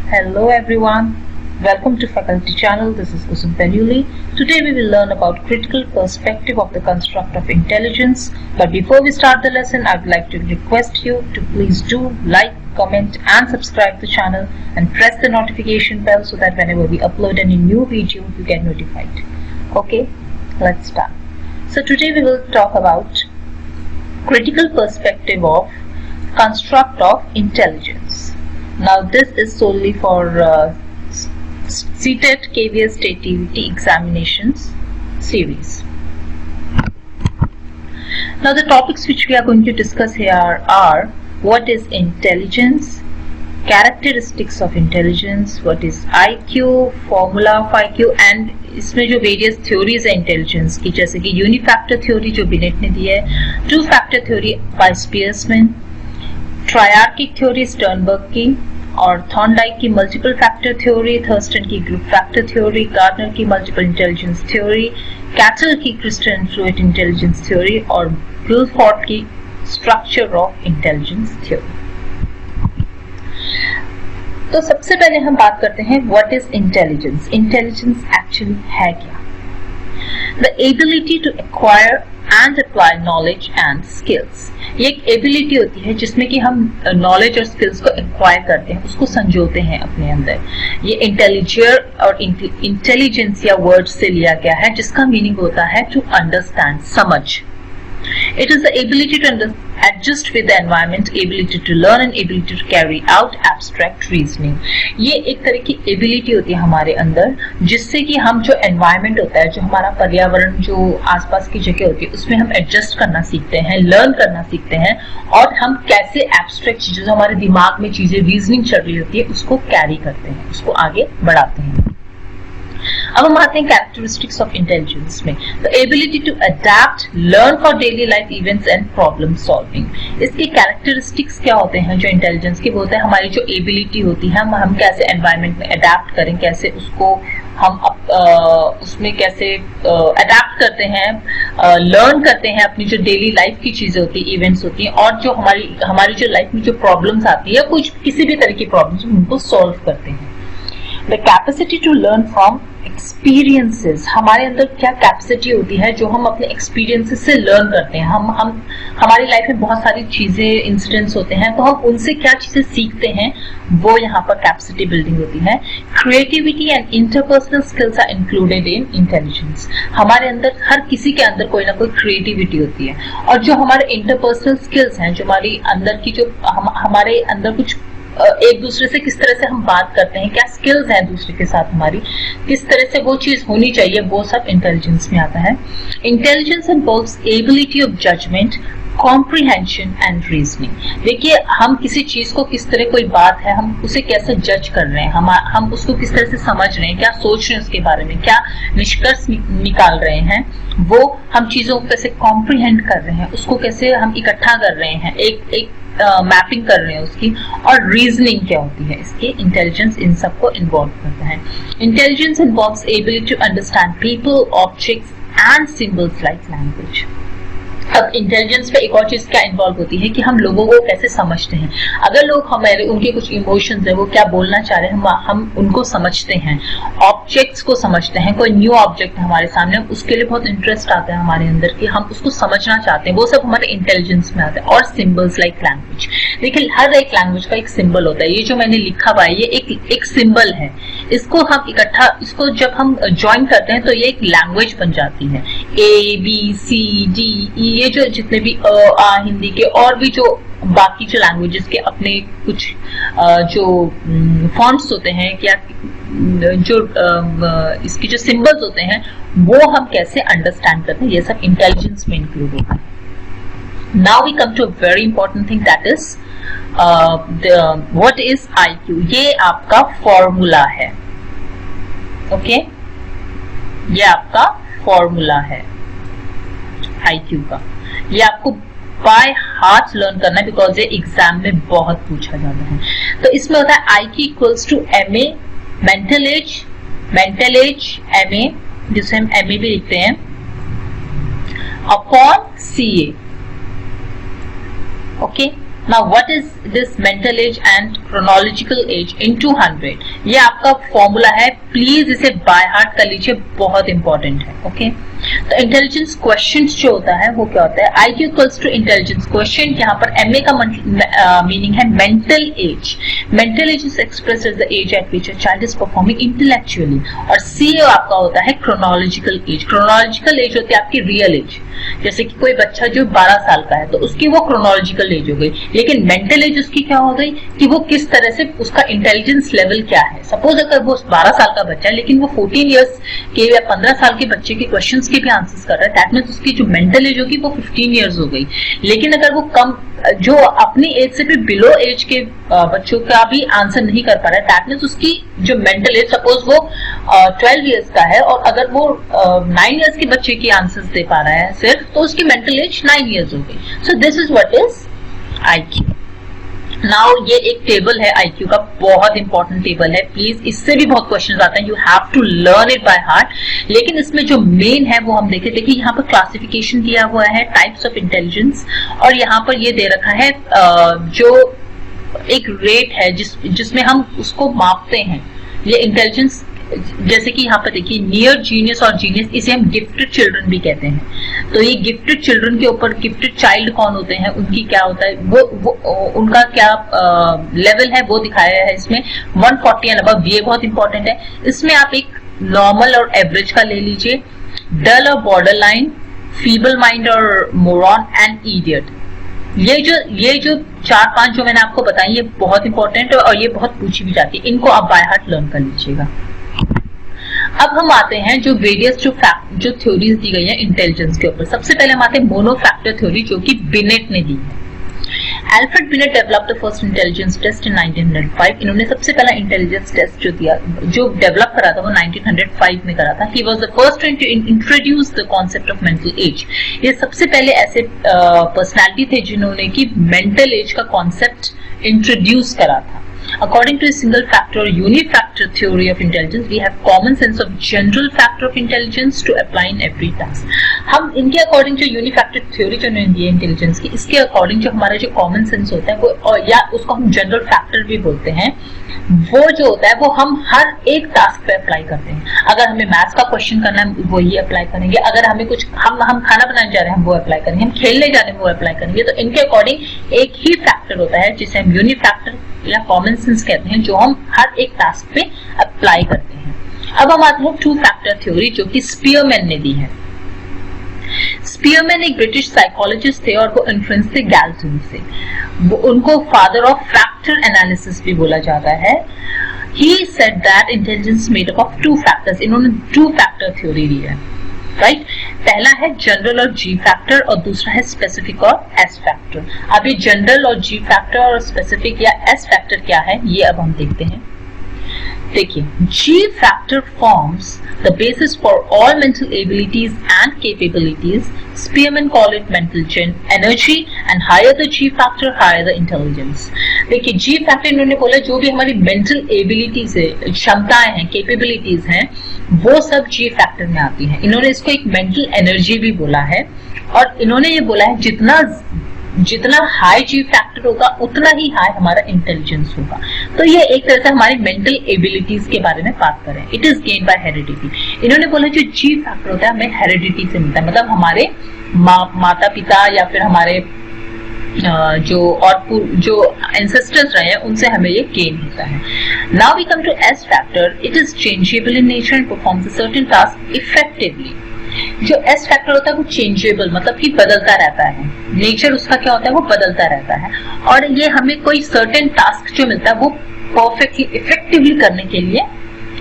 Hello everyone, welcome to Faculty Channel. This is Perpetual. Today we will learn about critical perspective of the construct of intelligence. But before we start the lesson, I would like to request you to please do like, comment and subscribe to the channel and press the notification bell so that whenever we upload any new video, you get notified. Okay, let's start. So today we will talk about critical perspective of construct of intelligence. Now this is solely for CTET KVS TET examinations series. Now the topics which we are going to discuss here are what is intelligence, characteristics of intelligence, what is IQ, formula of IQ and इसमें जो various theories है intelligence की, जैसे कि unifactor theory जो beneath ने दी है, two factor theory by Spearman, triarchic theory Sternberg की और थॉर्नडाइक की मल्टीपल फैक्टर थ्योरी, थर्स्टन की ग्रुप फैक्टर थ्योरी, गार्डनर की मल्टीपल इंटेलिजेंस थ्योरी, कैटल की crystal and fluid intelligence theory और गुइलफोर्ड की स्ट्रक्चर ऑफ इंटेलिजेंस थ्योरी। तो सबसे पहले हम बात करते हैं what is intelligence. Intelligence actually है क्या? The ability to acquire and apply knowledge and skills। ये एक एबिलिटी होती है जिसमें कि हम नॉलेज और स्किल्स को एक्वायर करते हैं, उसको संजोते हैं अपने अंदर। ये इंटेलिजियर और इंटेलिजेंस या वर्ड से लिया गया है जिसका मीनिंग होता है टू अंडरस्टैंड, समझ। It is the ability to adjust with the environment, ability to learn and ability to carry out abstract reasoning। ये एक तरह की एबिलिटी होती है हमारे अंदर जिससे कि हम जो एनवायरनमेंट होता है, जो हमारा पर्यावरण, जो आसपास की जगह होती है, उसमें हम एडजस्ट करना सीखते हैं, लर्न करना सीखते हैं और हम कैसे एब्स्ट्रैक्ट चीजें जो हमारे दिमाग में चीजें रीजनिंग चल रही होती है उसको कैरी करते हैं, उसको आगे बढ़ाते हैं। अब हम आते हैं कैरेक्टरिस्टिक्स ऑफ इंटेलिजेंस में। The ability to adapt, learn for daily life events and problem solving. इसके कैरेक्टरिस्टिक्स क्या होते हैं जो इंटेलिजेंस के? बोलते हैं हमारी जो एबिलिटी होती है, हम कैसे एनवायरनमेंट में अडैप्ट करें, कैसे उसको हम उसमें कैसे अडैप्ट करते हैं, लर्न करते हैं अपनी जो डेली लाइफ की चीजें होती है, इवेंट्स होती हैं और जो हमारी जो लाइफ में जो प्रॉब्लम्स आती है, कुछ किसी भी तरह की प्रॉब्लम्स उनको सॉल्व करते हैं। The capacity to learn from experiences। हमारे अंदर क्या कैपेसिटी होती है जो हम अपने एक्सपीरियंसेस से लर्न करते हैं। हम हमारी लाइफ में बहुत सारी चीजें, इंसिडेंट्स होते हैं, तो हम उनसे क्या चीजें सीखते हैं, वो यहाँ पर कैपेसिटी बिल्डिंग होती है। Creativity and interpersonal skills are included in intelligence. हमारे अंदर, हर किसी के अंदर कोई ना कोई क्रिएटिविटी होती है और जो हमारे इंटरपर्सनल स्किल्स हैं, जो हमारी अंदर की जो हमारे अंदर कुछ एक दूसरे से किस तरह से हम बात करते हैं, क्या स्किल्स हैं दूसरे के साथ हमारी, किस तरह से वो चीज होनी चाहिए, वो सब इंटेलिजेंस में आता है। Intelligence involves ability of judgement, comprehension and reasoning. देखिए, हम किसी चीज को, किस तरह कोई बात है, हम उसे कैसे जज कर रहे हैं, हम उसको किस तरह से समझ रहे हैं, क्या सोच रहे हैं उसके बारे में, क्या निष्कर्ष निकाल रहे हैं, वो हम चीजों को कैसे कॉम्प्रिहेंड कर रहे हैं, उसको कैसे हम इकट्ठा कर रहे हैं, एक मैपिंग कर रहे हैं उसकी, और रीजनिंग क्या होती है इसके। इंटेलिजेंस इन सबको इन्वॉल्व करता है। Intelligence involves ability to understand people, objects and symbols like language. अब इंटेलिजेंस पे एक और चीज क्या इन्वॉल्व होती है कि हम लोगों को कैसे समझते हैं। अगर लोग हमारे, उनके कुछ इमोशंस है, वो क्या बोलना चाह रहे हैं, हम उनको समझते हैं, ऑब्जेक्ट्स को समझते हैं। कोई न्यू ऑब्जेक्ट है हमारे सामने, उसके लिए बहुत इंटरेस्ट आता है हमारे अंदर कि हम उसको समझना चाहते हैं, वो सब हमारे इंटेलिजेंस में आता है। और सिंबल्स लाइक लैंग्वेज। देखिए, हर एक लैंग्वेज का एक सिंबल होता है। ये जो मैंने लिखा हुआ है, ये एक सिंबल है। इसको हम इकट्ठा, इसको जब हम ज्वाइन करते हैं तो ये एक लैंग्वेज बन जाती है। A B C D E, ये जो जितने भी हिंदी के और भी जो बाकी जो लैंग्वेजेस के अपने कुछ जो फॉन्ट्स होते हैं, क्या जो इसकी जो सिंबल्स होते हैं, वो हम कैसे अंडरस्टैंड करते हैं, ये सब इंटेलिजेंस में इंक्लूड होता है। Now we come to a very important thing, that is what is IQ। ये आपका फॉर्मूला है। ओके, ये आपका फॉर्मूला है IQ का। ये आपको बाय हार्ट लर्न करना है बिकॉज ये एग्जाम में बहुत पूछा जाता है। तो इसमें होता है IQ equals to MA, mental age MA, जिसे हम MA भी लिखते हैं, upon CA। Okay, Now what is this mental age and chronological age into 100? ये आपका फॉर्मूला है, प्लीज इसे बाय हार्ट कर लीजिए, बहुत इंपॉर्टेंट है. ओके, तो इंटेलिजेंस क्वेश्चन जो होता है वो क्या होता है? IQ equals to intelligence question. यहाँ पर MA का मीनिंग है mental age. Mental age is expressed as the age at which a child is performing intellectually. और CA आपका होता है क्रोनोलॉजिकल एज. क्रोनोलॉजिकल एज होती है आपकी रियल एज. जैसे कि कोई बच्चा जो 12 साल का है तो उसकी वो क्रोनोलॉजिकल एज हो गई, लेकिन मेंटल एज उसकी क्या हो गई कि वो किस तरह से उसका इंटेलिजेंस लेवल क्या है. सपोज अगर वो 12 साल का बच्चा है लेकिन वो 14 इयर्स के या 15 साल के बच्चे के क्वेश्चंस के भी आंसर्स कर रहा है, दैट मींस उसकी जो मेंटल एज होगी वो 15 इयर्स हो गई. लेकिन अगर वो कम जो अपनी एज से भी बिलो एज के बच्चों का भी आंसर नहीं कर पा रहा है, दैट मींस उसकी जो मेंटल एज, सपोज वो 12 इयर्स का है और अगर वो 9 इयर्स के बच्चे की आंसर्स दे पा रहा है सिर्फ, तो उसकी मेंटल एज 9 इयर्स हो गई. So this is what is IQ. Now ये एक टेबल है IQ का, बहुत इंपॉर्टेंट टेबल है. प्लीज, इससे भी बहुत क्वेश्चंस आते हैं, you have to learn it by heart. लेकिन इसमें जो मेन है वो हम देखें. देखिए यहाँ पर क्लासिफिकेशन दिया हुआ है, टाइप्स ऑफ इंटेलिजेंस, और यहाँ पर ये दे रखा है जो एक रेट है जिसमें हम उसको मापते हैं. ये इंटेलिजेंस, जैसे कि यहाँ पर देखिए नियर जीनियस और जीनियस, इसे हम गिफ्टेड चिल्ड्रन भी कहते हैं. तो ये गिफ्टेड चिल्ड्रन के ऊपर गिफ्टेड चाइल्ड कौन होते हैं, उनकी क्या होता है, वो उनका क्या लेवल है वो दिखाया है इसमें. 140 एंड अबव, ये बहुत इंपॉर्टेंट है. इसमें आप एक नॉर्मल और एवरेज का ले लीजिए, डल और बॉर्डर लाइन, फीबल माइंड और मोरॉन एंड इडियट. ये जो 4-5 जो मैंने आपको बताई ये बहुत इंपॉर्टेंट है और ये बहुत पूछी भी जाती है. इनको आप बाय हार्ट लर्न कर लीजिएगा. अब हम आते हैं जो वेरियस जो थ्योरीज दी गई है इंटेलिजेंस के ऊपर. सबसे पहले हम आते हैं मोनोफैक्टर थ्योरी, जो कि बिनेट ने दी है. Alfred Binet developed the first intelligence test in 1905. इन्होंने सबसे पहला इंटेलिजेंस टेस्ट जो डेवलप करा था वो 1905 में करा था. He was the first to introduce the concept of mental age. ये सबसे पहले ऐसे पर्सनालिटी थे जिन्होंने की मेंटल एज का कॉन्सेप्ट इंट्रोड्यूस करा था. According to a single factor or unifactor theory of intelligence, we have common sense of general factor of intelligence to apply in every task. हम इनके अकॉर्डिंग जो यूनिफैक्टर थ्योरी जो दी है इंटेलिजेंस की, इसके अकॉर्डिंग जो हमारा जो कॉमन सेंस होता है वो, या उसको हम जनरल फैक्टर भी बोलते हैं, वो जो होता है वो हम हर एक टास्क पे अप्लाई करते हैं. अगर हमें मैथ्स का क्वेश्चन करना है वो ये अप्लाई करेंगे, अगर हमें कुछ हम खाना बनाने जा रहे हैं हम वो अप्लाई करेंगे, हम खेलने जा रहे हैं वो अप्लाई करेंगे. तो इनके अकॉर्डिंग एक ही फैक्टर होता है जिसे हम यूनिफैक्टर या कॉमन सेंस कहते हैं, जो हम हर एक टास्क पे अप्लाई करते हैं. अब हम आते हैं टू फैक्टर थ्योरी, जो कि स्पीयरमैन ने दी है. स्पीयरमैन एक ब्रिटिश साइकोलॉजिस्ट थे और वो इन्फ्लुएंस थे गैल्टन से. उनको फादर ऑफ फैक्टर एनालिसिस भी बोला जाता है. He said that intelligence made up of two factors. इन्होंने टू फैक्टर थ्योरी दी है, राइट. पहला है जनरल और जी फैक्टर और दूसरा है स्पेसिफिक और एस फैक्टर. अब ये जनरल और जी फैक्टर और स्पेसिफिक या एस फैक्टर क्या है ये अब हम देखते हैं. देखिए, G factor forms the basis for all mental abilities and capabilities. Spearman call it mental energy, and higher the G factor, higher the intelligence. देखिए, G factor इन्होंने बोला जो भी हमारी mental abilities है, क्षमताएं हैं, capabilities हैं, वो सब G factor में आती हैं. इन्होंने इसको एक mental energy भी बोला है और इन्होंने ये बोला है जितना हाई जी फैक्टर होगा उतना ही हाई हमारा इंटेलिजेंस होगा. तो ये एक तरह से हमारी मेंटल एबिलिटीज के बारे में बात करें. It is gain by heredity. इन्होंने बोला जो जी फैक्टर होता है हमें हेरिडिटी से मिलता है, मतलब हमारे माता पिता या फिर हमारे जो एंसेस्टर्स रहे हैं उनसे हमें ये गेन होता है. Now we come to S factor. It is changeable in nature and performs a certain task effectively. जो एस फैक्टर होता है वो चेंजेबल, मतलब कि बदलता रहता है. नेचर उसका क्या होता है वो बदलता रहता है और ये हमें कोई सर्टेन टास्क जो मिलता है वो परफेक्टली इफेक्टिवली करने के लिए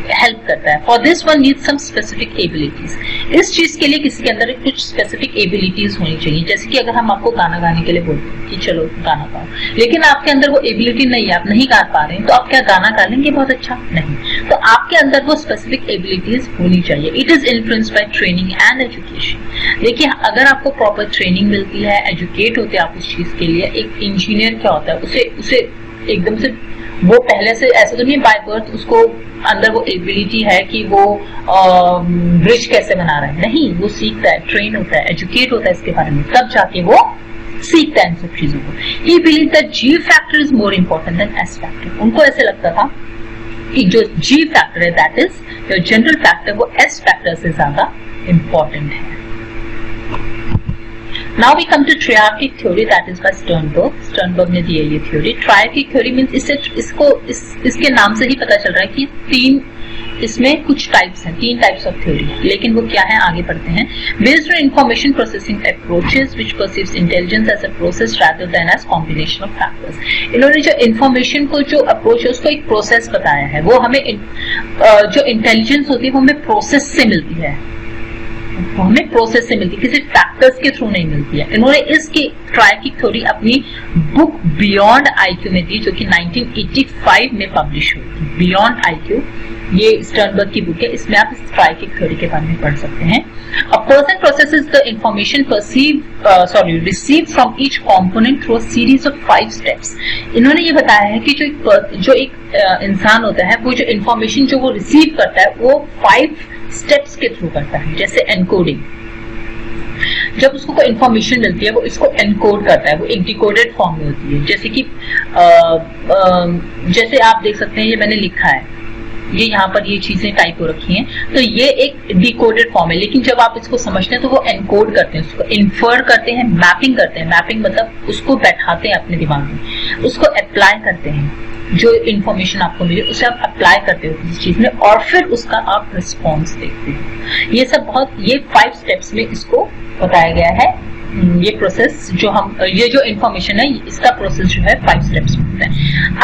हेल्प करता है. For this one need some specific abilities. इस चीज के लिए किसी के अंदर कुछ स्पेसिफिक एबिलिटीज होनी चाहिए. जैसे कि अगर हम आपको गाना गाने के लिए बोलते हैं कि चलो गाना गाओ, लेकिन आपके अंदर वो एबिलिटी नहीं है, आप नहीं गा पा रहे हैं, तो आप क्या गाना गा लेंगे बहुत अच्छा? नहीं. तो आपके अंदर वो स्पेसिफिक एबिलिटीज होनी चाहिए. It is influenced by training and education. देखिए, अगर आपको प्रॉपर ट्रेनिंग मिलती है, एजुकेट होते हैं आप उस चीज के लिए. एक इंजीनियर क्या होता है, उसे एकदम से वो पहले से ऐसा तो नहीं बाय बर्थ उसको अंदर वो एबिलिटी है कि वो ब्रिज कैसे बना रहा है. नहीं, वो सीखता है, ट्रेन होता है, एजुकेट होता है इसके बारे में, तब जाके वो सीखता है इन सब चीजों को। ही believe that ji factor is more important then S factor. उनको ऐसे लगता था कि जो जी फैक्टर है दैट इज जो जनरल फैक्टर वो एस फैक्टर से ज्यादा इम्पोर्टेंट है। Now we come to triarchic theory, that is by Sternberg. Sternberg ने दी है ये theory. Triarchic theory means इसके नाम से ही पता चल रहा है कि तीन इसमें कुछ टाइप्स हैं, तीन टाइप्स ऑफ थ्योरी है। लेकिन वो क्या है आगे पढ़ते हैं। Based on information processing approaches which perceives intelligence as a process rather than as combination of factors. इन्होंने जो इंफॉर्मेशन को जो अप्रोच है उसको एक प्रोसेस बताया है। वो हमें जो इंटेलिजेंस होती है वो हमें प्रोसेस से मिलती है, हमें प्रोसेस से मिलती है, किसी फैक्टर्स के थ्रू नहीं मिलती है। इन्होंने इसकी ट्रायर्किक थ्योरी अपनी बुक बियॉन्ड आईक्यू में दी जो कि 1985 में पब्लिश हुई थी। बियॉन्ड आईक्यू ये स्टर्नबर्ग की बुक है, इसमें आप इस ट्रायर्किक थ्योरी के बारे में पढ़ सकते हैं। A person processes the information received from each component through a series of 5 steps. इन्होंने ये बताया है कि जो एक इंसान होता है वो जो इंफॉर्मेशन जो वो रिसीव करता है वो 5 स्टेप्स के थ्रू करता है। जैसे एनकोडिंग, जब उसको कोई इंफॉर्मेशन मिलती है वो इसको एनकोड करता है, वो एक डिकोडेड फॉर्म में होती है। जैसे कि जैसे आप देख सकते हैं ये मैंने लिखा है, ये यहाँ पर ये चीजें टाइप हो रखी हैं, तो ये एक डिकोडेड फॉर्म है। लेकिन जब आप इसको समझते हैं तो वो एनकोड करते हैं, उसको इन्फर करते हैं, मैपिंग करते हैं। मैपिंग मतलब उसको बैठाते हैं अपने दिमाग में, उसको अप्लाई करते हैं, जो इन्फॉर्मेशन आपको मिले उसे आप अप्लाई करते हो किसी चीज में और फिर उसका आप रिस्पॉन्स देखते हो। ये सब ये 5 स्टेप्स में इसको बताया गया है। ये प्रोसेस ये जो इन्फॉर्मेशन है इसका प्रोसेस जो है 5 स्टेप्स में होता है।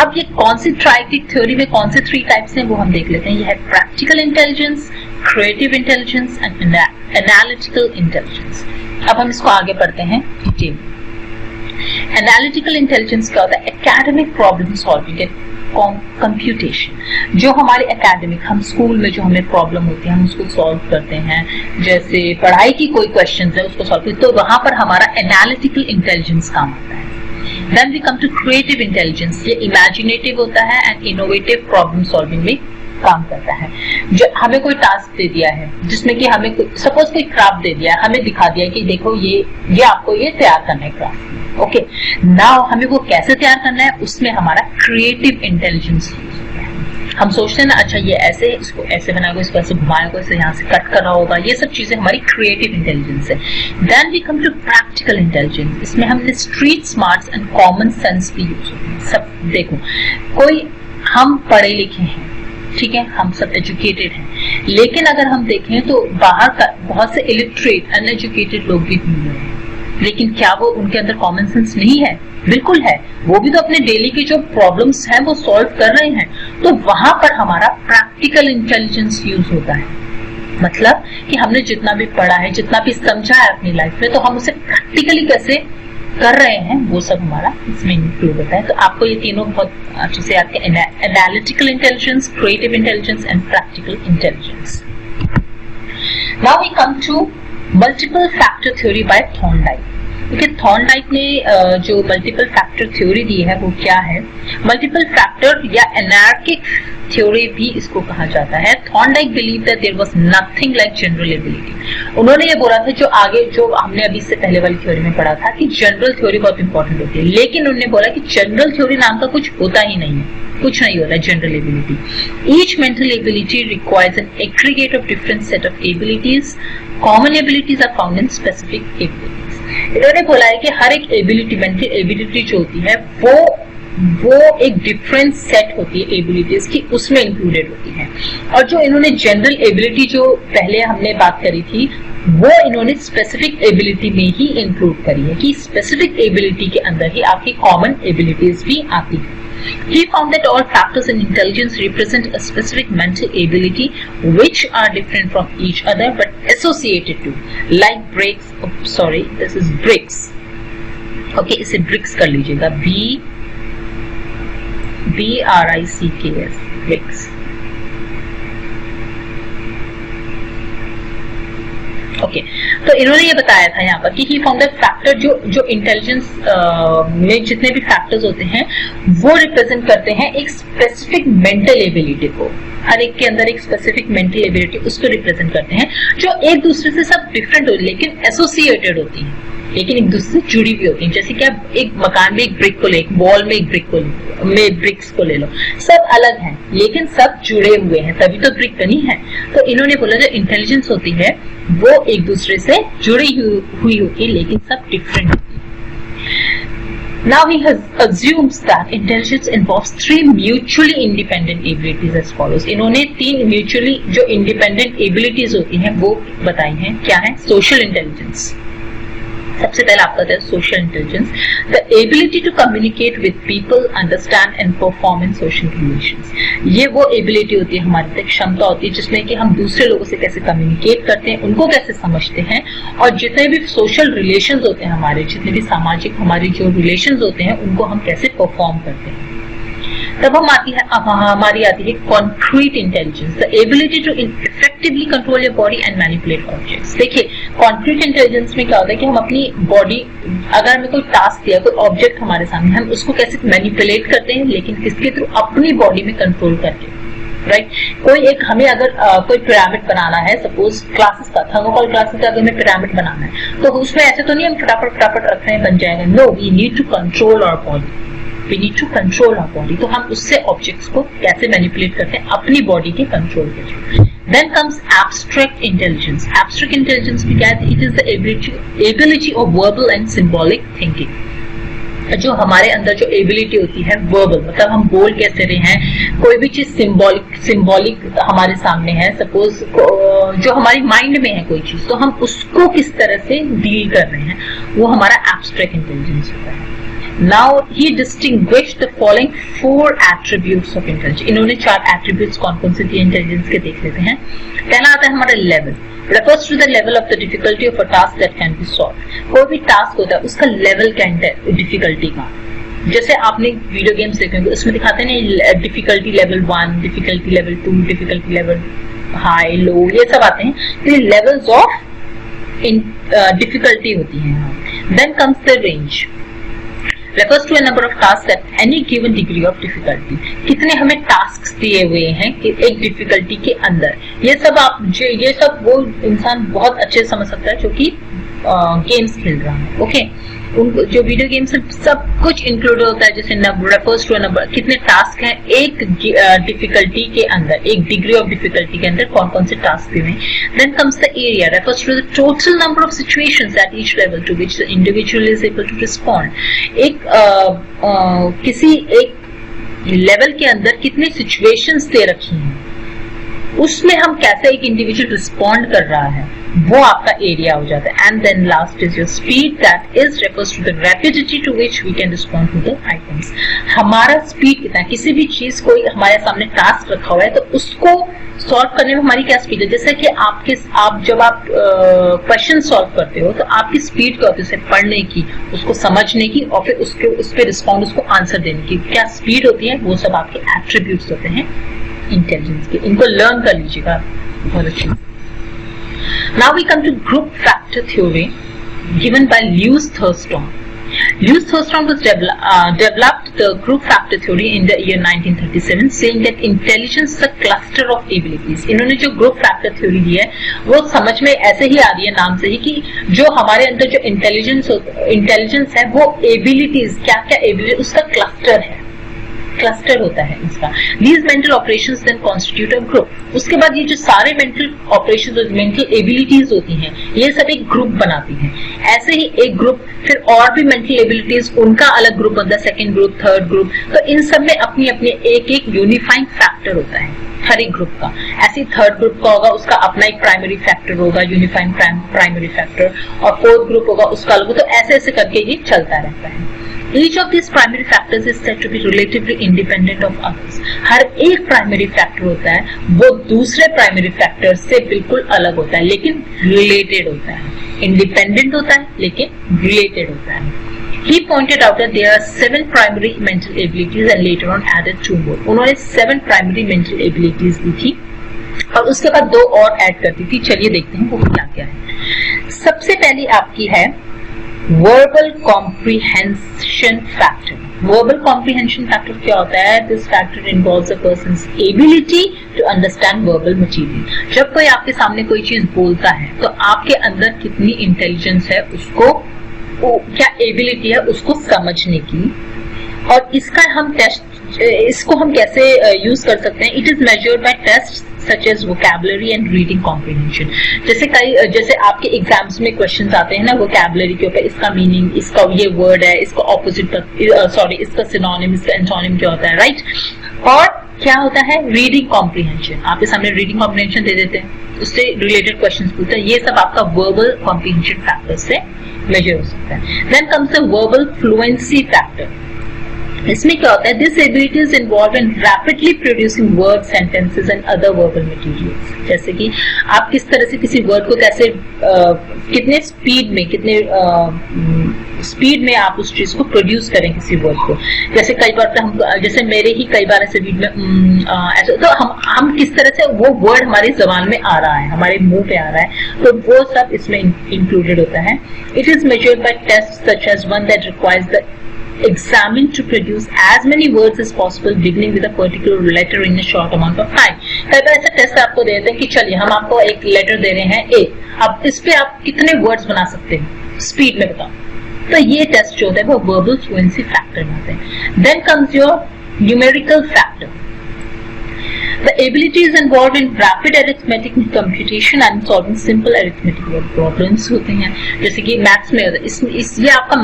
अब ये कौन सी ट्रायर्किक थ्योरी में कौन से 3 टाइप्स हैं वो हम देख लेते हैं। ये है practical intelligence, creative intelligence and analytical intelligence. अब हम इसको आगे पढ़ते हैं डिटेल। एनालिटिकल इंटेलिजेंस क्या होता है? Academic problem solving, computation. जो हमारे एकेडमिक, हम स्कूल में जो हमें प्रॉब्लम होती है हम उसको सॉल्व करते हैं। जैसे पढ़ाई की कोई क्वेश्चन है उसको सॉल्व करते, तो वहां पर हमारा एनालिटिकल इंटेलिजेंस काम आता है। Then we come to creative intelligence. ये इमेजिनेटिव होता है एंड इनोवेटिव प्रॉब्लम सॉल्विंग में काम करता है। जो हमें कोई टास्क दे दिया है जिसमें कि हमें सपोज कोई क्राफ्ट दे दिया है, हमें दिखा दिया है कि देखो ये आपको ये तैयार करना है क्राफ्ट। ओके, नाउ हमें वो कैसे तैयार करना है उसमें हमारा क्रिएटिव इंटेलिजेंस यूज होता है। हम सोचते हैं ना, अच्छा ये ऐसे इसको ऐसे बनाएगा, इसको ऐसे घुमाएगा, इसे यहाँ से कट कर रहा होगा, ये सब चीजें हमारी क्रिएटिव इंटेलिजेंस है। Then we come to practical intelligence. इसमें हमने street smarts and common sense भी यूज होते हैं। सब देखो, कोई हम पढ़े लिखे हैं, ठीक है, हम सब एजुकेटेड हैं, लेकिन अगर हम देखें तो बाहर का बहुत से इलिटरेट अनएजुकेटेड लोग भी घूम रहे हैं, लेकिन क्या वो उनके अंदर कॉमन सेंस नहीं है? बिल्कुल है। वो भी तो अपने डेली के जो प्रॉब्लम्स हैं वो सॉल्व कर रहे हैं। तो वहां पर हमारा प्रैक्टिकल इंटेलिजेंस यूज होता है। मतलब कि हमने जितना भी पढ़ा है, जितना भी समझा है अपनी लाइफ में, तो हम उसे प्रैक्टिकली कैसे कर रहे हैं वो सब हमारा इसमें इंक्लूड होता है। तो आपको ये तीनों बहुत अच्छे से आपके analytical intelligence, creative intelligence and practical intelligence. Now we come to multiple factor theory by Thorndike. देखिए थॉर्नडाइक ने जो मल्टीपल फैक्टर थ्योरी दी है वो क्या है? मल्टीपल फैक्टर या एनार्किक थ्योरी भी इसको कहा जाता है। Thorndike believe that there was nothing like general ability. उन्होंने ये बोला था, जो हमने अभी से पहले वाली थ्योरी में पढ़ा था कि जनरल थ्योरी बहुत इंपॉर्टेंट होती है, लेकिन उन्होंने बोला कि जनरल थ्योरी नाम का कुछ होता ही नहीं है, कुछ नहीं होता general ability. Each mental ability requires an aggregate of different set of abilities. Common abilities are found in specific abilities. इन्होंने बोला है कि हर एक एबिलिटी, मेंटल एबिलिटी जो होती है वो एक डिफरेंट सेट होती है एबिलिटीज की, उसमें इंक्लूडेड होती है। और जो इन्होंने जनरल एबिलिटी जो पहले हमने बात करी थी वो इन्होंने स्पेसिफिक एबिलिटी में ही इंक्लूड करी है कि स्पेसिफिक एबिलिटी के अंदर ही आपकी कॉमन एबिलिटीज भी आती है। He found that all factors in intelligence represent a specific mental ability which are different from each other but associated to, like bricks. Oh, sorry, this is bricks. Okay, इसे bricks कर लीजिएगा, B-R-I-C-K-S, bricks. Okay, तो इन्होंने ये बताया था यहाँ पर कि ही फाउंड दैट फैक्टर जो इंटेलिजेंस में जितने भी फैक्टर्स होते हैं वो रिप्रेजेंट करते हैं एक स्पेसिफिक मेंटल एबिलिटी को। हर एक के अंदर एक स्पेसिफिक मेंटल एबिलिटी उसको रिप्रेजेंट करते हैं, जो एक दूसरे से सब डिफरेंट होती है लेकिन एसोसिएटेड होती है। लेकिन एक दूसरे से जुड़ी हुई होती हैं। जैसे कि आप एक मकान में एक ब्रिक को ले, एक वॉल में एक ब्रिक को में ब्रिक्स को ले लो, सब अलग हैं लेकिन सब जुड़े हुए हैं, तभी तो ब्रिक बनी है। तो इन्होंने बोला जो इंटेलिजेंस होती है वो एक दूसरे से जुड़ी हुई होती है लेकिन सब डिफरेंट होती है। Now he assumes that intelligence involves three mutually independent abilities as follows. इन्होंने तीन mutually जो independent abilities होती हैं वो बताई हैं। क्या है? Social intelligence, सबसे पहले आपका होता है social intelligence, the ability to communicate with people, understand and perform in social relations. ये वो एबिलिटी होती है, हमारी तक क्षमता होती है जिसमें कि हम दूसरे लोगों से कैसे कम्युनिकेट करते हैं, उनको कैसे समझते हैं, और जितने भी सोशल रिलेशंस होते हैं हमारे, जितने भी सामाजिक हमारे जो रिलेशंस होते हैं उनको हम कैसे परफॉर्म करते हैं। तब हमारी आती है concrete intelligence, the ability to effectively control your body and manipulate objects. देखिए कॉन्क्रीट इंटेलिजेंस में क्या होता है कि हम अपनी बॉडी, अगर हमें कोई टास्क दिया, कोई ऑब्जेक्ट हमारे सामने, हम उसको कैसे मैनिपुलेट करते हैं, लेकिन किसके थ्रू? अपनी बॉडी में कंट्रोल करके, राइट। कोई एक हमें अगर कोई पिरामिड बनाना है, सपोज क्लासेस का, थर्मोकॉल क्लासेस का अगर हमें पिरामिड बनाना है, तो उसमें ऐसे तो नहीं हम फटाफट रख रहे हैं बन जाएगा। No, we need to control our body, we need to control our body। तो हम उससे ऑब्जेक्ट्स को कैसे मैनिपुलेट करते हैं? अपनी बॉडी के कंट्रोल के through. Then comes abstract intelligence। Abstract intelligence में क्या है? It is the ability of verbal and symbolic thinking। जो हमारे अंदर जो एबिलिटी होती है वर्बल, मतलब हम बोल कैसे रहे हैं, कोई भी चीज सिंबॉलिक हमारे सामने है, सपोज जो हमारी माइंड में है कोई चीज, तो हम उसको किस तरह से डील कर रहे हैं, वो हमारा एब्स्ट्रैक्ट इंटेलिजेंस होता है। Now he distinguished the following four attributes of intelligence। इन्होंने चार attributes कौन से दिए इंटेलिजेंस के, देख लेते हैं। पहला आता है हमारा level, refers to the level of the difficulty of a task that can be solved। कोई भी टास्क होता है उसका लेवल क्या है डिफिकल्टी का। जैसे आपने वीडियो गेम्स देखे होंगे, उसमें दिखाते हैं ना difficulty level 1, difficulty level 2, difficulty level high, low, ये सब आते हैं। तो ये लेवल्स ऑफ डिफिकल्टी होती है। Then comes the range, refers to a number of tasks at any given degree of difficulty। कितने हमें टास्क्स दिए हुए हैं कि एक डिफिकल्टी के अंदर, ये सब वो इंसान बहुत अच्छे समझ सकता है जो कि गेम्स खेल रहा है। ओके, उनको जो वीडियो गेम्स में सब कुछ इंक्लूड होता है, जैसे refers to a number, कितने टास्क हैं एक डिफिकल्टी के अंदर, एक डिग्री ऑफ डिफिकल्टी के अंदर कौन कौन से टास्क दिए हैं। Then comes the area, refers to the total number of situations at each level to which the individual is able to respond। किसी एक लेवल के अंदर कितने सिचुएशंस दे रखी हैं, उसमें हम कैसे एक इंडिविजुअल रिस्पॉन्ड कर रहा है, वो आपका एरिया हो जाता है। And then last is your speed, that is refers to the rapidity to which we can respond to the items. हमारा स्पीड कितना है, किसी भी चीज को हमारे सामने टास्क रखा हुआ है तो उसको सॉल्व करने में हमारी क्या स्पीड है। जैसे कि आप जब आप क्वेश्चन सॉल्व करते हो तो आपकी स्पीड क्या होती है, उसे पढ़ने की, उसको समझने की, और फिर उस पर रिस्पॉन्ड, उसको आंसर देने की क्या स्पीड होती है। वो सब आपके एट्रीब्यूट्स होते हैं इंटेलिजेंस के, इनको लर्न कर लीजिएगा बहुत अच्छी। Now we come to group factor theory given by Lewis Thurston। Lewis Thurston was developed the group factor theory in the year 1937, saying that intelligence is a cluster of abilities। इन्होंने जो group factor theory दी है वो समझ में ऐसे ही आ रही है नाम से ही कि जो हमारे अंदर जो इंटेलिजेंस है वो एबिलिटीज, क्या क्या एबिलिटी, उसका क्लस्टर होता है इसका। These mental operations then constitute a group। उसके बाद ये जो सारे mental operations और mental abilities होती हैं, ये सब एक ग्रुप बनाती हैं। ऐसे ही एक ग्रुप, फिर और भी mental abilities, उनका अलग ग्रुप बनता है, सेकेंड ग्रुप, थर्ड ग्रुप। तो इन सब में अपनी अपनी एक यूनिफाइंग फैक्टर होता है हर एक ग्रुप का। ऐसे थर्ड ग्रुप का होगा, उसका अपना एक प्राइमरी फैक्टर होगा, यूनिफाइंग प्राइमरी फैक्टर, और फोर्थ ग्रुप होगा उसका अलग। तो ऐसे ऐसे करके ये चलता रहता है। Each of these primary factors is said to be relatively independent of others। हर एक प्राइमरी फैक्टर होता है वो दूसरे प्राइमरी फैक्टर से बिल्कुल अलग होता है, लेकिन रिलेटेड होता है। इंडिपेंडेंट होता है लेकिन रिलेटेड होता है। He pointed out that there are 7 primary mental abilities and later on added 2 more। उन्होंने 7 primary mental abilities दी थी और उसके बाद 2 और ऐड कर दी थी। चलिए देखते हैं वो क्या क्या है। सबसे पहली आपकी है verbal comprehension factor। verbal comprehension factor क्या होता है? This factor involves a person's ability to understand verbal material। जब कोई आपके सामने कोई चीज बोलता है तो आपके अंदर कितनी इंटेलिजेंस है उसको क्या एबिलिटी है उसको समझने की, और इसका हम इसको हम कैसे यूज कर सकते हैं. It is measured by test such as vocabulary and reading comprehension. जैसे आपके एग्जाम्स में क्वेश्चंस आते हैं ना वोकैबुलरी के ऊपर, इसका मीनिंग, इसका ये वर्ड है, इसका ऑपोजिट, इसका सिनोनिम, इसका एंटोनिम क्या होता है, राइट. और क्या होता है रीडिंग कॉम्प्रिहेंशन. आपके सामने रीडिंग कॉम्प्रिहेंशन दे देते हैं, उससे रिलेटेड क्वेश्चंस पूछते हैं. ये सब आपका वर्बल कॉम्प्रिहेंशन फैक्टर से मेजर हो सकता है. Then comes the verbal fluency factor. इसमें क्या होता है, this ability is involve in rapidly producing word, sentences and other verbal materials. जैसे कि आप किस तरह से किसी वर्ड को कैसे कितने स्पीड में आप उस चीज को प्रोड्यूस करें किसी वर्ड को. जैसे कई बार तो हम, जैसे मेरे ही कई बार ऐसे वीडियो में ऐसे, तो हम किस तरह से वो वर्ड हमारी जबान में आ रहा है, हमारे मुंह पे आ रहा है, तो वो सब इसमें इंक्लूडेड होता है. It is measured by test such as one that requires the examine to produce as many words as possible beginning with a particular letter in a short amount of time. कई बार ऐसा test आपको देते हैं कि चलिए हम आपको एक लेटर दे रहे हैं ए, अब इस पे आप कितने वर्ड्स बना सकते हैं, स्पीड में बताओ. तो ये टेस्ट जो होता है वो वर्बल फ्लुएंसी फैक्टर में होते हैं. Then comes your numerical factor. The ability is involved in rapid arithmetic computation and solving simple arithmetic problems होते हैं. जैसे कि मैथ्स में ये आपका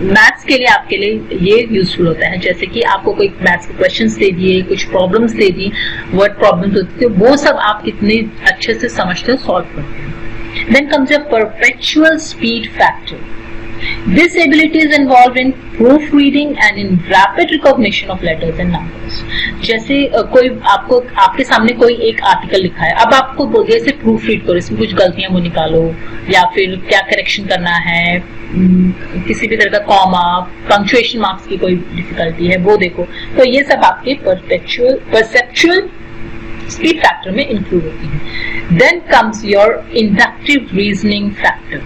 मैथ्स के लिए आपके लिए ये यूजफुल होता है. जैसे कि आपको कोई मैथ्स के क्वेश्चंस दे दिए, कुछ problems they the, word problems होती है, वो सब आप कितने अच्छे से समझते हो, सॉल्व करते हो. Then comes your perpetual speed factor. This ability is involved in proofreading and in rapid recognition of letters and numbers. जैसे कोई आपके सामने कोई एक आर्टिकल लिखा है, अब आपको बोल दिया इसे प्रूफ रीड करो, इसमें कुछ गलतियां वो निकालो, या फिर क्या करेक्शन करना है, किसी भी तरह का कॉमा, पंक्चुएशन मार्क्स की कोई डिफिकल्टी है वो देखो. तो ये सब आपके परसेप्चुअल स्पीड फैक्टर में इंक्लूड होती है. Then comes your inductive reasoning factor.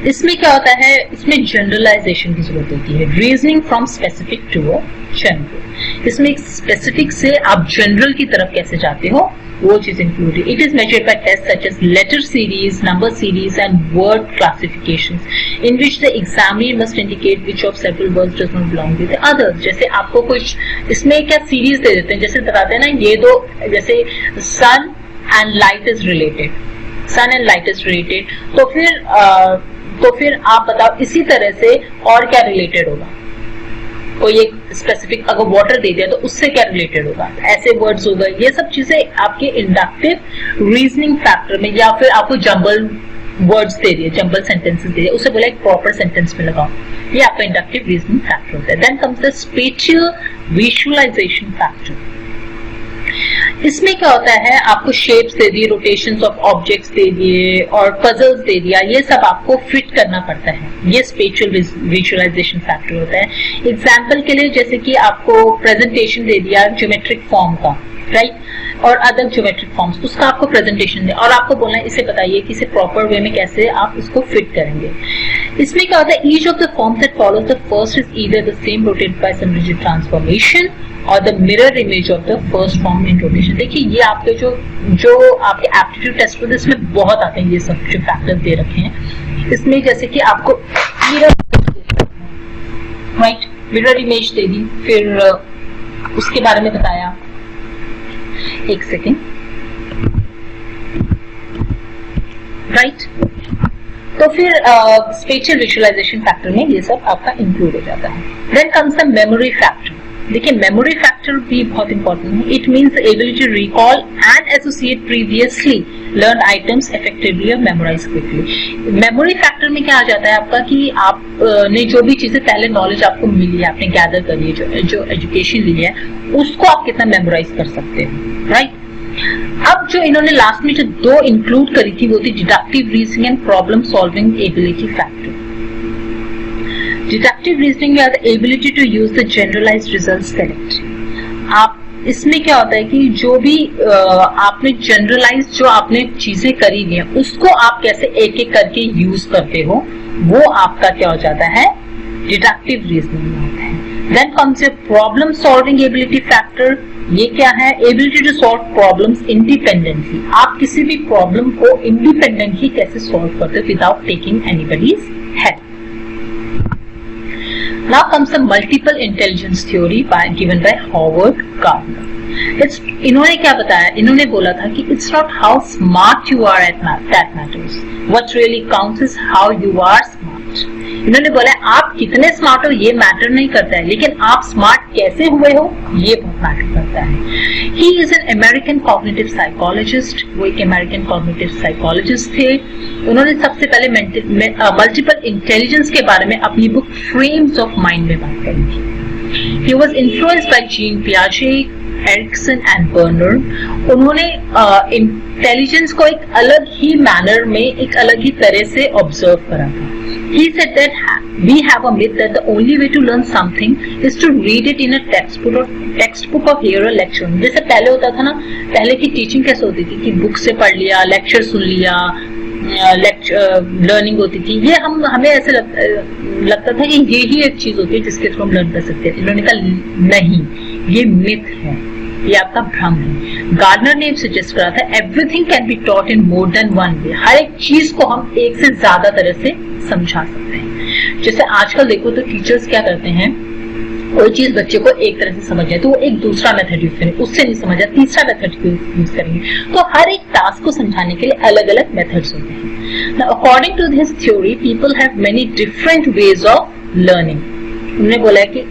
इसमें क्या होता है, इसमें जनरलाइजेशन की जरूरत होती है. Reasoning from specific to a general. इसमें एक स्पेसिफिक से आप जनरल की तरफ कैसे जाते हो वो चीज इंक्लूड है. It is measured by test such as letter series, number series and word classifications in which the examiner must indicate which of several words does not belong to the others. जैसे आपको कुछ इसमें क्या series दे देते हैं, जैसे बताते हैं ना ये दो, जैसे sun and light is related, sun and light is related, तो फिर आप बताओ इसी तरह से और क्या रिलेटेड होगा. कोई एक स्पेसिफिक अगर वाटर दे दिया तो उससे क्या रिलेटेड होगा, ऐसे वर्ड्स होगा. ये सब चीजें आपके इंडक्टिव रीजनिंग फैक्टर में, या फिर आपको जंबल वर्ड्स दे दिए, जंबल सेंटेंसेस दे दिए, उसे बोला एक प्रॉपर सेंटेंस में लगाओ, ये आपका इंडक्टिव रीजनिंग फैक्टर होता है. Then comes the spatial visualisation factor. इसमें क्या होता है, आपको शेप्स दे दी, रोटेशंस ऑफ ऑब्जेक्ट्स दे दिए और पजल्स दे दिया, ये सब आपको फिट करना पड़ता है. ये स्पेशियल विजुअलाइजेशन फैक्टर होता है. एग्जांपल के लिए जैसे कि आपको प्रेजेंटेशन दे दिया ज्योमेट्रिक फॉर्म का, राइट, और अदर ज्योमेट्रिक फॉर्म्स, उसका आपको प्रेजेंटेशन दे और आपको बोलना है इसे बताइए कि इसे प्रॉपर वे में कैसे आप इसको फिट करेंगे. इसमें क्या होता है, each of the forms that follows the first is either the same rotated by some rigid transformation और the mirror image of the first form in rotation. देखिए ये आपके जो आपके एप्टीट्यूड टेस्ट होते हैं इसमें बहुत आते हैं ये सब जो फैक्टर्स दे रखे हैं. इसमें जैसे कि आपको मिरर इमेज दे दी, फिर उसके बारे में बताया. एक सेकेंड, राइट. तो फिर स्पेशियल विजुअलाइजेशन फैक्टर में ये सब आपका इंक्लूड हो जाता है. Then comes the memory factor. देखिए मेमोरी फैक्टर भी बहुत इंपॉर्टेंट है. It means ability to recall and associate previously learn items effectively और मेमोराइज क्विकली. मेमोरी फैक्टर में क्या आ जाता है आपका कि आपने जो भी चीजें पहले नॉलेज आपको मिली है, आपने गैदर करी है, जो एजुकेशन ली है, उसको आप कितना मेमोराइज कर सकते हो, राइट. अब जो इन्होंने लास्ट में जो दो इंक्लूड करी थी वो थी deductive reasoning and problem solving ability factor. Deductive reasoning में आता है ability to use the generalised results correctly. आप इसमें क्या होता है कि जो भी आपने जनरलाइज जो आपने चीजें करी हुई है उसको आप कैसे एक एक करके यूज करते हो, वो आपका क्या हो जाता है, डिडक्टिव रीजनिंग में होता है. Then comes your problem solving ability factor. ये क्या है? Ability to solve problems independently. आप किसी भी प्रॉब्लम को independently कैसे solve करते हो without taking anybody's help. Now comes the multiple intelligence theory given by Howard Gardner. इन्होंने क्या बताया? इन्होंने बोला था कि it's not how smart you are at math that matters. What really counts is how you are smart. इन्होंने बोला आप कितने स्मार्ट हो ये मैटर नहीं करता है, लेकिन आप स्मार्ट कैसे हुए हो ये बहुत मैटर करता है. He is an American cognitive psychologist. वो एक अमेरिकन कॉग्निटिव साइकोलॉजिस्ट थे. उन्होंने सबसे पहले मल्टीपल इंटेलिजेंस के बारे में अपनी बुक फ्रेम्स ऑफ माइंड में बात करी थी. He was influenced by Jean Piaget, Erikson and Bruner. उन्होंने इंटेलिजेंस को एक अलग ही मैनर में, एक अलग ही तरह से ऑब्जर्व करा था. He said that we have a myth that the only way to learn something is to read it in a textbook or hear a lecture. जैसे पहले होता था ना, पहले की टीचिंग कैसे होती थी कि बुक से पढ़ लिया, लेक्चर सुन लिया, लर्निंग होती थी. ये हमें ऐसे लगता था कि ये ही एक चीज होती है जिसके थ्रू हम लर्न कर सकते हैं. इन्होंने कहा नहीं, ये मिथ है, ये आपका भ्रम है. गार्डनर ने सजेस्ट करा था everything can be taught in more than one way. हर एक चीज को हम एक से ज्यादा तरह से समझा सकते हैं. जैसे आजकल देखो तो टीचर्स क्या करते हैं, कोई चीज बच्चे को एक तरह से समझ जाए तो वो एक दूसरा मेथड यूज करेंगे, उससे नहीं समझा तीसरा मेथड यूज करेंगे. तो हर एक टास्क को समझाने के लिए अलग अलग मेथड्स होते हैं. Now, according to this theory, people have many different ways of learning. उन्होंने बोला है कि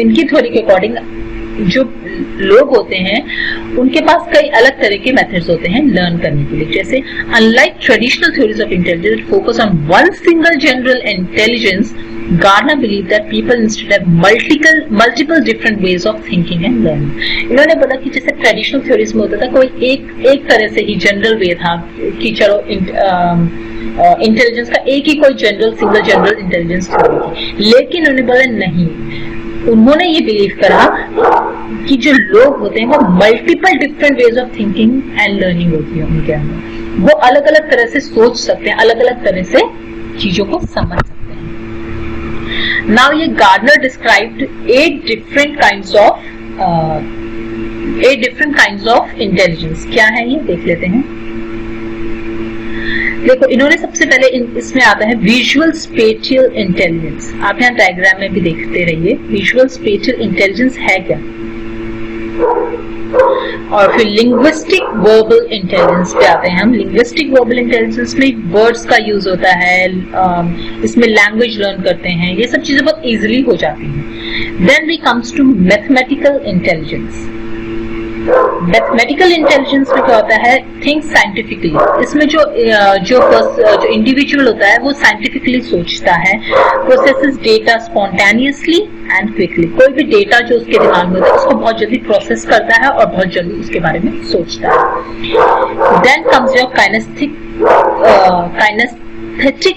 इनकी थ्योरी के अकॉर्डिंग जो लोग होते हैं उनके पास कई अलग तरह के मेथड्स होते हैं लर्न करने के लिए. जैसे unlike traditional theories of intelligence focus on one single general intelligence, Gardner believed that people instead have multiple different ways of thinking and learning. इन्होंने बोला कि जैसे ट्रेडिशनल थ्योरीज में होता था कोई एक तरह से ही जनरल वे था कि चलो इंटेलिजेंस का एक ही कोई सिंगल जनरल इंटेलिजेंस थ्योरी थी. लेकिन उन्होंने बोला नहीं, उन्होंने ये बिलीव करा कि जो लोग होते हैं वो multiple different ways of thinking and learning होती है उनके अंदर. वो अलग अलग तरह से सोच सकते हैं, अलग अलग तरह से चीजों को समझ सकते हैं. Now ये Gardner described eight different kinds of intelligence. क्या है ये देख लेते हैं. देखो इन्होंने सबसे पहले इसमें आता है विजुअल स्पेशियल इंटेलिजेंस. आप यहाँ डायग्राम में भी देखते रहिए. विजुअल स्पेशियल इंटेलिजेंस है क्या. और फिर लिंग्विस्टिक वर्बल इंटेलिजेंस पे आते हैं हम. लिंग्विस्टिक वर्बल इंटेलिजेंस में वर्ड्स का यूज होता है, इसमें लैंग्वेज लर्न करते हैं, ये सब चीजें बहुत इजीली हो जाती हैं. Then we comes to mathematical intelligence. Mathematical intelligence में क्या होता है, थिंक साइंटिफिकली. इसमें जो इंडिविजुअल होता है वो साइंटिफिकली सोचता है, processes data spontaneously and quickly. कोई भी डेटा जो उसके दिमाग में होता है उसको बहुत जल्दी प्रोसेस करता है और बहुत जल्दी उसके बारे में सोचता है. Then comes your kinaesthetic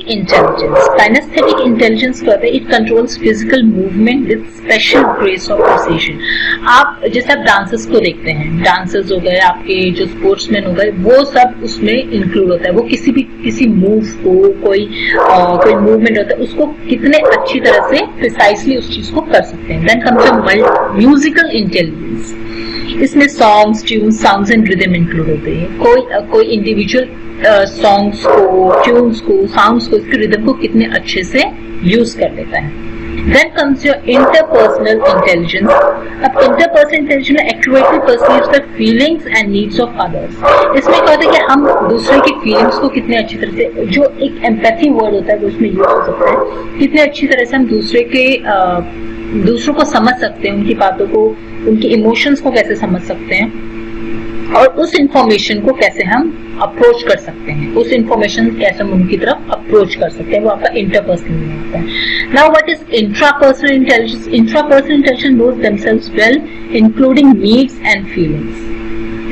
intelligence. Kinaesthetic intelligence क्या होता है, it controls physical movement with special grace of precision. आप जैसे आप डांसर्स को देखते हैं, डांसर्स हो गए, आपके जो स्पोर्ट्समैन हो गए, वो सब उसमें इंक्लूड होता है. वो किसी मूव को कोई मूवमेंट होता है उसको कितने अच्छी तरह से प्रिसाइसली उस चीज को कर सकते हैं. Then comes musical intelligence. इसमें songs, tunes, sounds and rhythm include होते हैं. कोई इंडिविजुअल सॉन्ग्स को, ट्यून्स को, साउंड्स को, इसके रिदम को कितने अच्छे से यूज कर लेता है. Then comes your interpersonal intelligence. अब interpersonal intelligence accurately perceives the feelings and needs of others. इसमें क्या होता है कि हम दूसरे की फीलिंग्स को कितने अच्छी तरह से, जो एक एम्पैथी वर्ड होता है वो उसमें यूज हो सकता है, कितने अच्छी तरह से हम दूसरों को समझ सकते हैं, उनकी बातों को, उनके इमोशंस को कैसे समझ सकते हैं और उस इंफॉर्मेशन को कैसे हम अप्रोच कर सकते हैं, उस इंफॉर्मेशन कैसे हम उनकी तरफ अप्रोच कर सकते हैं, वो आपका इंटरपर्सनल में होता है. Now what is intrapersonal intelligence. Intrapersonal intelligence knows themselves well including needs and feelings.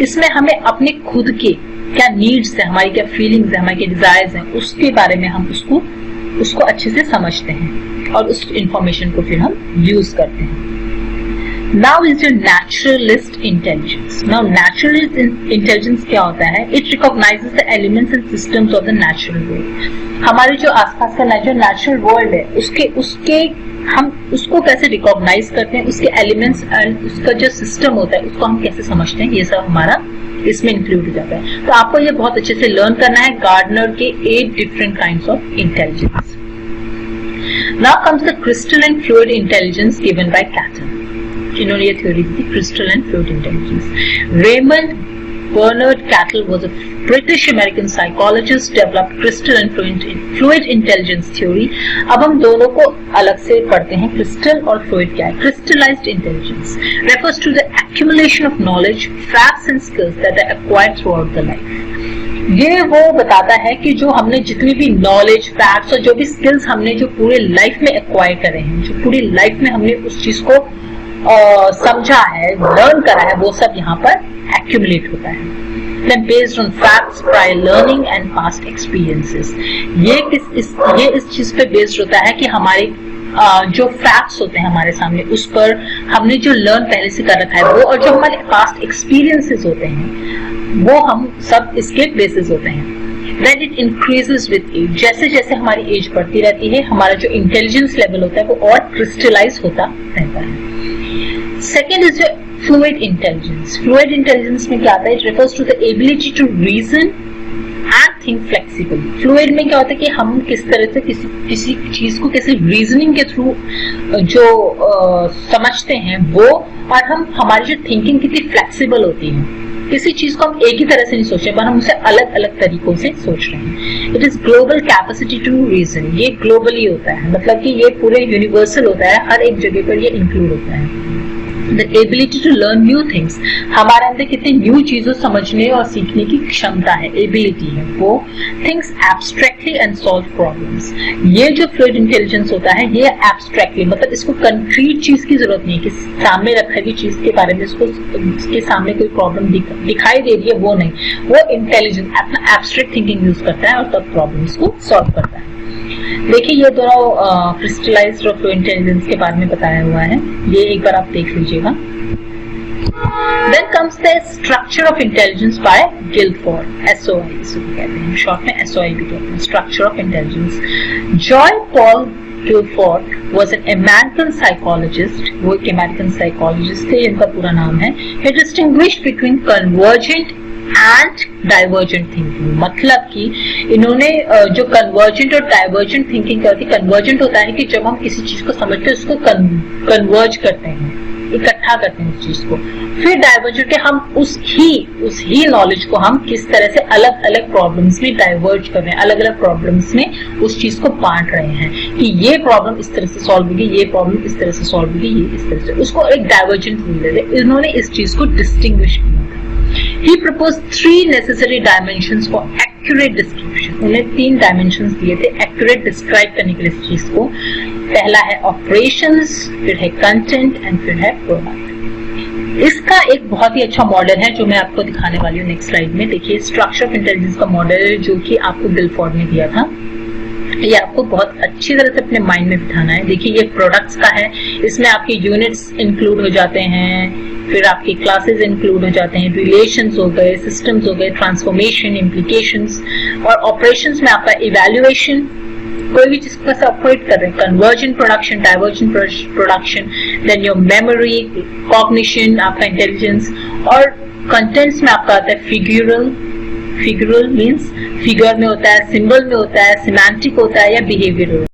इसमें हमें अपने खुद के क्या नीड्स है, हमारी क्या फीलिंग्स है, हमारी क्या डिजायर्स हैं, उसके बारे में हम उसको अच्छे से समझते हैं और उस इंफॉर्मेशन को फिर हम यूज करते हैं. Now is your naturalist intelligence. Now naturalist intelligence क्या होता है, it recognizes the elements and systems of the natural world. हमारे जो आसपास का जो नेचुरल वर्ल्ड है उसके हम उसको कैसे रिकॉग्नाइज करते हैं, उसके एलिमेंट्स एंड उसका जो सिस्टम होता है उसको हम कैसे समझते हैं, ये सब हमारा इसमें इंक्लूड हो जाता है। तो आपको ये बहुत अच्छे से लर्न करना है गार्डनर के 8 different kinds of intelligence. Now comes the crystal and fluid intelligence given by cation. इन्होंने ये थ्योरी दी थी, crystal and fluid intelligence. Raymond Bernard Cattell was a British American psychologist, developed crystal and fluid intelligence theory. अब हम दोनों को अलग से पढ़ते हैं। क्रिस्टल और फ्लूइड क्या है? Crystallized intelligence refers to the accumulation of knowledge, facts and skills that are acquired throughout the life. ये वो बताता है कि जो हमने जितनी भी नॉलेज, फैक्ट्स और जो भी स्किल्स हमने जो पूरे लाइफ में एक्वायर करे हैं, जो पूरी लाइफ में हमने उस चीज को समझा है, लर्न करा है, वो सब यहाँ पर accumulate होता है। Then based on facts, prior learning and past experiences. ये इस चीज पे बेस्ड होता है कि हमारे जो फैक्ट्स होते हैं हमारे सामने, उस पर हमने जो लर्न पहले से कर रखा है वो, और जो हमारे पास्ट एक्सपीरियंसेस होते हैं वो हम सब इसके बेसिस होते हैं। Then it increases with age. जैसे जैसे हमारी एज बढ़ती रहती है, हमारा जो इंटेलिजेंस लेवल होता है वो और क्रिस्टलाइज होता रहता है। Second is your fluid intelligence. Fluid intelligence में क्या आता है? It refers to the ability to reason and think flexibly. Fluid में क्या होता है कि हम किस तरह से किसी चीज को कैसे रीजनिंग के थ्रू जो समझते हैं वो, और हमारी जो थिंकिंग कितनी फ्लेक्सिबल होती है। किसी चीज को हम एक ही तरह से नहीं सोच रहे, पर हम उसे अलग अलग तरीकों से सोच रहे हैं। It is global capacity to reason. ये ग्लोबली होता है, मतलब कि ये पूरे यूनिवर्सल होता है, हर एक जगह पर ये इंक्लूड होता है। The ability to learn new things. हमारे अंदर कितनी न्यू चीजों समझने और सीखने की क्षमता है, एबिलिटी है वो। Thinks abstractly and solve problems. ये जो फ्लूइड इंटेलिजेंस होता है ये एब्स्ट्रैक्टली, मतलब इसको कंक्रीट चीज की जरूरत नहीं है कि सामने रखी हुई चीज के बारे में इसके सामने कोई प्रॉब्लम दिखाई दे रही है, वो नहीं। वो इंटेलिजेंस अपना एब्स्ट्रैक्ट थिंकिंग यूज करता है और तब प्रॉब्लम्स को सॉल्व करता है। देखिए ये दोनों क्रिस्टलाइज्ड और फ्लूइड इंटेलिजेंस के बारे में बताया हुआ है, ये एक बार आप देख लीजिएगा। Then comes the structure of intelligence by Guilford, SOI इसे कहते हैं, शॉर्ट में SOI भी कहते हैं, structure of intelligence. Joy Paul Guilford was an American psychologist, वो एक अमेरिकन साइकोलॉजिस्ट थे, इनका पूरा नाम है। He distinguished between convergent and divergent thinking, मतलब कि इन्होंने जो कन्वर्जेंट और डाइवर्जेंट थिंकिंग करती। कन्वर्जेंट होता है कि जब हम किसी चीज को समझते हैं उसको कन्वर्ज करते हैं, इकट्ठा करते हैं उस चीज को। फिर डाइवर्जेंट के हम उस ही नॉलेज को हम किस तरह से अलग अलग प्रॉब्लम्स में डाइवर्ज कर रहे हैं, अलग अलग प्रॉब्लम्स में उस चीज को बांट रहे हैं कि ये प्रॉब्लम इस तरह से सॉल्व होगी, ये प्रॉब्लम इस तरह से सॉल्व होगी, ये इस तरह से, उसको एक डाइवर्जेंट रूल दे रहे। इन्होंने इस चीज को डिस्टिंग्विश किया। He proposed 3 necessary dimensions for accurate description. उन्हें 3 dimensions दिए थे accurate describe करने के लिए इस चीज को। पहला है operations, फिर है content and फिर है product। इसका एक बहुत ही अच्छा मॉडल है जो मैं आपको दिखाने वाली हूँ नेक्स्ट स्लाइड में। देखिए स्ट्रक्चर ऑफ इंटेलिजेंस का मॉडल है जो कि आपको गिलफोर्ड ने दिया था। ये आपको बहुत अच्छी तरह से अपने माइंड में बिठाना है। देखिए ये प्रोडक्ट्स का है, इसमें आपके यूनिट्स इंक्लूड हो जाते हैं, फिर आपके क्लासेस इंक्लूड हो जाते हैं, रिलेशंस हो गए, सिस्टम्स हो गए, ट्रांसफॉर्मेशन, इम्प्लीकेशंस, और ऑपरेशंस में आपका इवैल्यूएशन, कोई भी चीज को कैसे ऑपरेट कर रहे हैं, convergent production, divergent production, then your memory, cognition, आपका इंटेलिजेंस, और कंटेंट्स में आपका आता है फिगुरल मीन्स फिगर में होता है, सिंबल में होता है, सिमेंटिक होता है या बिहेवियरल।